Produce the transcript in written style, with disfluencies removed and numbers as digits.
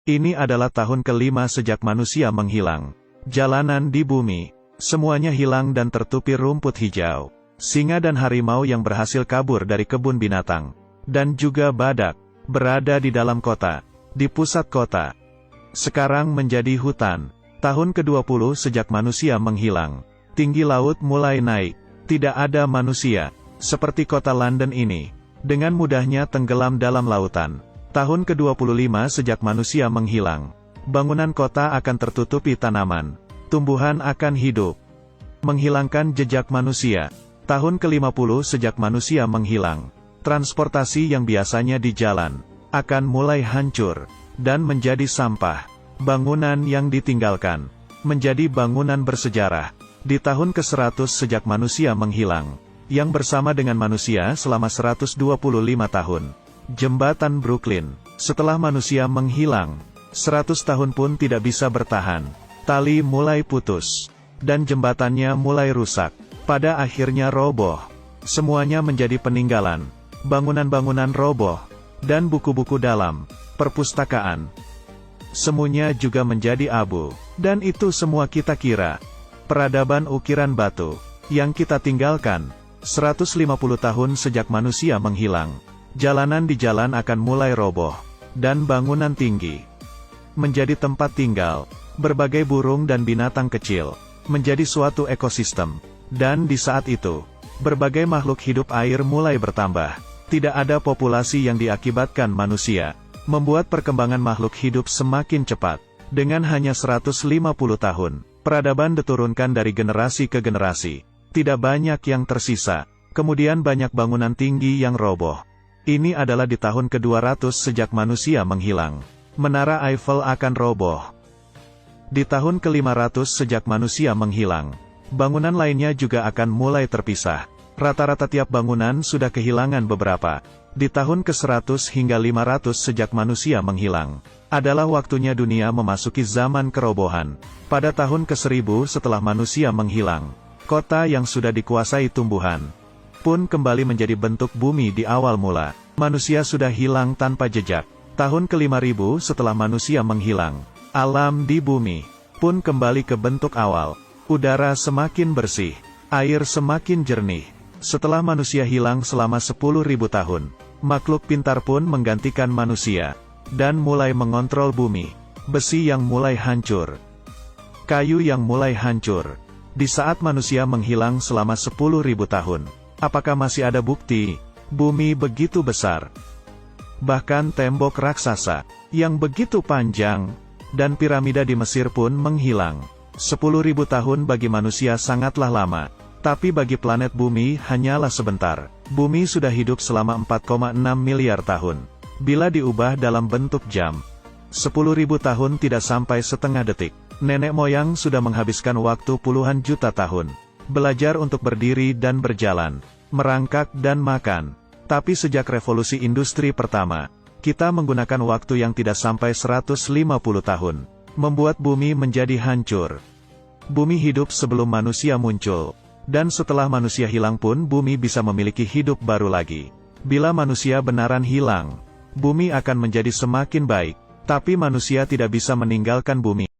Ini adalah tahun kelima sejak manusia menghilang. Jalanan di bumi, semuanya hilang dan tertutupi rumput hijau. Singa dan harimau yang berhasil kabur dari kebun binatang. Dan juga badak, berada di dalam kota, di pusat kota. Sekarang menjadi hutan. Tahun ke-20 sejak manusia menghilang. Tinggi laut mulai naik. Tidak ada manusia, seperti kota London ini, dengan mudahnya tenggelam dalam lautan. Tahun ke-25 sejak manusia menghilang. Bangunan kota akan tertutupi tanaman. Tumbuhan akan hidup. Menghilangkan jejak manusia. Tahun ke-50 sejak manusia menghilang. Transportasi yang biasanya di jalan, akan mulai hancur, dan menjadi sampah. Bangunan yang ditinggalkan, menjadi bangunan bersejarah. Di tahun ke-100 sejak manusia menghilang, yang bersama dengan manusia selama 125 tahun. Jembatan Brooklyn, setelah manusia menghilang, 100 tahun pun tidak bisa bertahan. Tali mulai putus, dan jembatannya mulai rusak. Pada akhirnya roboh. Semuanya menjadi peninggalan. Bangunan-bangunan roboh, dan buku-buku dalam perpustakaan. Semuanya juga menjadi abu. Dan itu semua kita kira. Peradaban ukiran batu, yang kita tinggalkan, 150 tahun sejak manusia menghilang. Jalanan di jalan akan mulai roboh, dan bangunan tinggi menjadi tempat tinggal, berbagai burung dan binatang kecil, menjadi suatu ekosistem. Dan di saat itu, berbagai makhluk hidup air mulai bertambah. Tidak ada populasi yang diakibatkan manusia, membuat perkembangan makhluk hidup semakin cepat. Dengan hanya 150 tahun, peradaban diturunkan dari generasi ke generasi. Tidak banyak yang tersisa, kemudian banyak bangunan tinggi yang roboh. Ini adalah di tahun ke-200 sejak manusia menghilang. Menara Eiffel akan roboh. Di tahun ke-500 sejak manusia menghilang, bangunan lainnya juga akan mulai terpisah. Rata-rata tiap bangunan sudah kehilangan beberapa. Di tahun ke-100 hingga 500 sejak manusia menghilang, adalah waktunya dunia memasuki zaman kerobohan. Pada tahun ke-1000 setelah manusia menghilang, kota yang sudah dikuasai tumbuhan pun kembali menjadi bentuk bumi di awal mula. Manusia sudah hilang tanpa jejak. Tahun ke-5000 setelah manusia menghilang, alam di bumi pun kembali ke bentuk awal. Udara semakin bersih, air semakin jernih. Setelah manusia hilang selama 10.000 tahun, makhluk pintar pun menggantikan manusia, dan mulai mengontrol bumi. Besi yang mulai hancur, kayu yang mulai hancur. Di saat manusia menghilang selama 10.000 tahun, apakah masih ada bukti? Bumi begitu besar. Bahkan tembok raksasa, yang begitu panjang, dan piramida di Mesir pun menghilang. 10.000 tahun bagi manusia sangatlah lama. Tapi bagi planet bumi hanyalah sebentar. Bumi sudah hidup selama 4,6 miliar tahun. Bila diubah dalam bentuk jam, 10.000 tahun tidak sampai setengah detik. Nenek moyang sudah menghabiskan waktu puluhan juta tahun. Belajar untuk berdiri dan berjalan, merangkak dan makan. Tapi sejak revolusi industri pertama, kita menggunakan waktu yang tidak sampai 150 tahun. Membuat bumi menjadi hancur. Bumi hidup sebelum manusia muncul. Dan setelah manusia hilang pun bumi bisa memiliki hidup baru lagi. Bila manusia benaran hilang, bumi akan menjadi semakin baik. Tapi manusia tidak bisa meninggalkan bumi.